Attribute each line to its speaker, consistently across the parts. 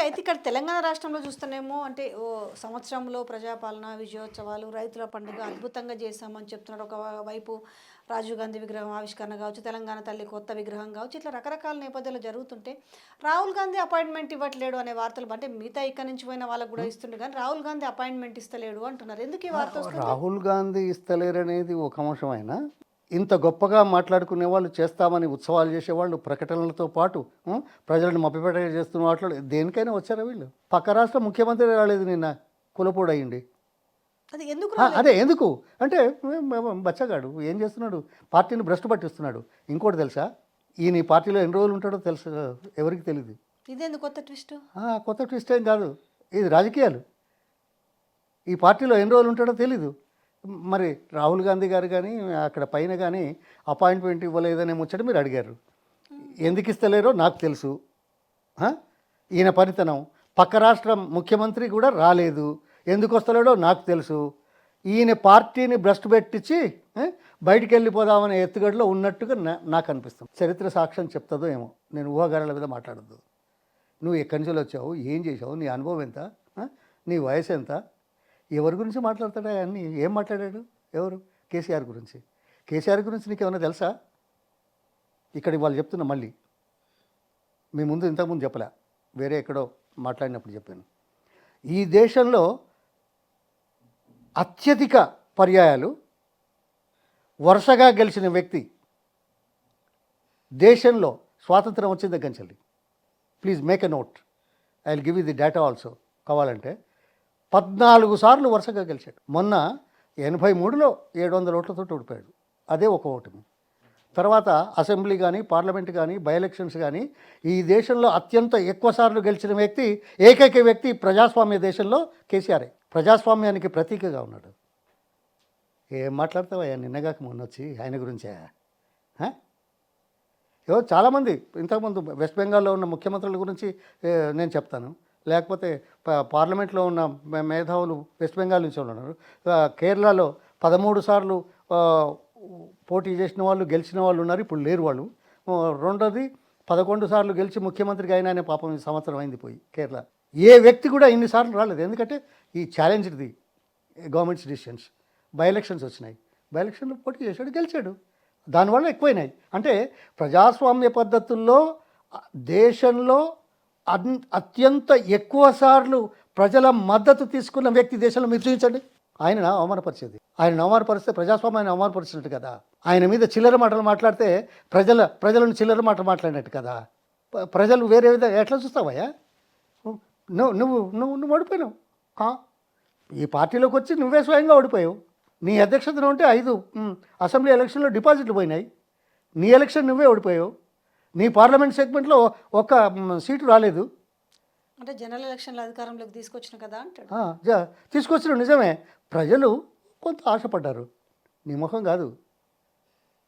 Speaker 1: అయితే ఇక్కడ తెలంగాణ రాష్ట్రంలో చూస్తేనేమో అంటే సంవత్సరంలో ప్రజాపాలన విజయోత్సవాలు రైతుల పండుగ అద్భుతంగా చేశామని చెప్తున్నారు. ఒక వైపు రాజీవ్ గాంధీ విగ్రహం ఆవిష్కరణ కావచ్చు, తెలంగాణ తల్లి కొత్త విగ్రహం కావచ్చు, ఇట్లా రకరకాల నేపథ్యాలు జరుగుతుంటే రాహుల్ గాంధీ అపాయింట్మెంట్ ఇవ్వట్లేడు అనే వార్తలు, అంటే మిగతా ఇక్కడి నుంచి పోయిన వాళ్ళకు కూడా ఇస్తుండే కానీ రాహుల్ గాంధీ అపాయింట్మెంట్ ఇస్తలేడు అంటున్నారు. ఎందుకు ఈ వార్త వస్తుంది?
Speaker 2: రాహుల్ గాంధీ ఇస్తలేరనేది ఒక అంశమైనా, ఇంత గొప్పగా మాట్లాడుకునే వాళ్ళు, చేస్తామని ఉత్సవాలు చేసేవాళ్ళు, ప్రకటనలతో పాటు ప్రజలను మభ్యపెట్ట చేస్తున్న వాటిలో దేనికైనా వచ్చారా వీళ్ళు? పక్క రాష్ట్ర ముఖ్యమంత్రి రాలేదు నిన్న, కులపోడు అయ్యింది.
Speaker 1: అది ఎందుకు
Speaker 2: అదే ఎందుకు అంటే బచ్చగాడు ఏం చేస్తున్నాడు, పార్టీని భ్రష్టు పట్టిస్తున్నాడు. ఇంకోటి తెలుసా, ఈయన ఈ పార్టీలో ఎన్ని రోజులు ఉంటాడో తెలుసు, ఎవరికి తెలియదు.
Speaker 1: ఇదేందుకు కొత్త ట్విస్ట్?
Speaker 2: కొత్త ట్విస్ట్ ఏం కాదు, ఇది రాజకీయాలు. ఈ పార్టీలో ఎన్ని రోజులు ఉంటాడో తెలీదు. మరి రాహుల్ గాంధీ గారు కానీ అక్కడ పైన కానీ అపాయింట్మెంట్ ఇవ్వలేదనే ముచ్చట మీరు అడిగారు. ఎందుకు ఇస్తలేరో నాకు తెలుసు. ఈయన పనితనం, పక్క రాష్ట్ర ముఖ్యమంత్రి కూడా రాలేదు, ఎందుకు వస్తలేడో నాకు తెలుసు. ఈయన పార్టీని భ్రష్టు పెట్టించి బయటికి వెళ్ళిపోదామనే ఎత్తుగడలో ఉన్నట్టుగా నాకు అనిపిస్తుంది. చరిత్ర సాక్ష్యం చెప్తుందో ఏమో, నేను ఊహాగానాల మీద మాట్లాడద్దు. నువ్వు ఎక్కడి నుంచి వచ్చావు, ఏం చేసావు, నీ అనుభవం ఎంత, నీ వయసు ఎంత, ఎవరి గురించి మాట్లాడతాడా అన్నీ? ఏం మాట్లాడాడు? ఎవరు? కేసీఆర్ గురించి. కేసీఆర్ గురించి నీకు ఏమైనా తెలుసా? ఇక్కడ వాళ్ళు చెప్తున్నా, మళ్ళీ మీ ముందు ఇంతకుముందు చెప్పలే, వేరే ఎక్కడో మాట్లాడినప్పుడు చెప్పాను. ఈ దేశంలో అత్యధిక పర్యాయాలు వరుసగా గెలిచిన వ్యక్తి దేశంలో స్వాతంత్రం వచ్చిన దగ్గర నుంచి. Please make a note, I will give you the data also కావాలంటే. 14 సార్లు వరుసగా గెలిచాడు. మొన్న 83లో 700 ఓట్లతో ఓడిపోయాడు, అదే ఒక ఓటమి. తర్వాత అసెంబ్లీ కానీ పార్లమెంట్ కానీ బై ఎలక్షన్స్ కానీ ఈ దేశంలో అత్యంత ఎక్కువ సార్లు గెలిచిన వ్యక్తి, ఏకైక వ్యక్తి ప్రజాస్వామ్య దేశంలో కేసీఆరే. ప్రజాస్వామ్యానికి ప్రతీకగా ఉన్నాడు. ఏం మాట్లాడతావా నిన్నగాక మొన్న వచ్చి ఆయన గురించే? ఏవో చాలామంది ఇంతకుముందు వెస్ట్ బెంగాల్లో ఉన్న ముఖ్యమంత్రుల గురించి నేను చెప్తాను, లేకపోతే పార్లమెంట్లో ఉన్న మేధావులు వెస్ట్ బెంగాల్ నుంచి ఉన్నారు. కేరళలో 13 సార్లు పోటీ చేసిన వాళ్ళు, గెలిచిన వాళ్ళు ఉన్నారు, ఇప్పుడు లేరు వాళ్ళు. రెండోది 11 సార్లు గెలిచి ముఖ్యమంత్రికి అయినా పాపం ఈ సంవత్సరం అయింది పోయి కేరళ. ఏ వ్యక్తి కూడా ఇన్నిసార్లు రాలేదు, ఎందుకంటే ఈ ఛాలెంజ్ది గవర్నమెంట్స్ డిసిషన్స్. బై ఎలక్షన్స్ వచ్చినాయి, బై ఎలక్షన్లో పోటీ చేశాడు, గెలిచాడు, దానివల్ల ఎక్కువైనాయి. అంటే ప్రజాస్వామ్య పద్ధతుల్లో దేశంలో అత్యంత ఎక్కువ సార్లు ప్రజల మద్దతు తీసుకున్న వ్యక్తి దేశంలో మీరు చూపించండి. ఆయన అవమానపరిచేది, ఆయన అవమానపరిస్తే ప్రజాస్వామ్యాన్ని అవమానపరిచినట్టు కదా. ఆయన మీద చిల్లర మాటలు మాట్లాడితే ప్రజలను చిల్లర మాటలు మాట్లాడినట్టు కదా. ప్రజలు వేరే విధంగా ఎట్లా చూస్తావయ్యా? నువ్వు ఓడిపోయినావు. ఈ పార్టీలోకి వచ్చి నువ్వే స్వయంగా ఓడిపోయావు. నీ అధ్యక్షతన ఉంటే 5 అసెంబ్లీ ఎలక్షన్లో డిపాజిట్లు పోయినాయి, నీ ఎలక్షన్ నువ్వే ఓడిపోయావు. నీ పార్లమెంట్ సెగ్మెంట్లో ఒక్క సీటు రాలేదు.
Speaker 1: అంటే జనరల్ ఎలక్షన్ల అధికారంలోకి తీసుకొచ్చిన కదా అంటాడు.
Speaker 2: తీసుకొచ్చిన నిజమే, ప్రజలు కొంత ఆశపడ్డారు. నీ ముఖం కాదు,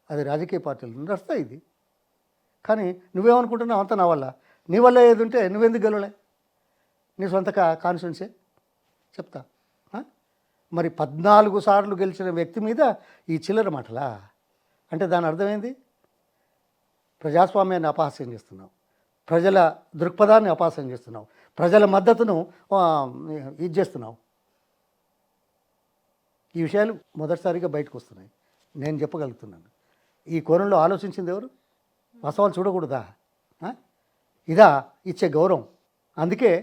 Speaker 2: అది రాజకీయ పార్టీలు నడుస్తాయి ఇది. కానీ నువ్వేమనుకుంటున్నావు, అంత నా వల్ల, నీ వల్ల ఏది ఉంటే నువ్వెందుకు గెలవలే? నీ సొంత కాన్స్టిట్యున్సీ చెప్తా. మరి 14 సార్లు గెలిచిన వ్యక్తి మీద ఈ చిల్లర మాటలా? అంటే దాని అర్థమైంది, ప్రజాస్వామ్యాన్ని అపహాస్యం చేస్తున్నావు, ప్రజల దృక్పథాన్ని అపహాస్యం చేస్తున్నావు, ప్రజల మద్దతును ఇది చేస్తున్నావు. ఈ విషయాలు మొదటిసారిగా బయటకు వస్తున్నాయి, నేను చెప్పగలుగుతున్నాను. ఈ కోణంలో ఆలోచించింది ఎవరు? వాస్తవాలు చూడకూడదా? ఇదా ఇచ్చే గౌరవం? అందుకే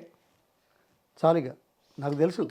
Speaker 2: చాలుగా నాకు తెలుసు.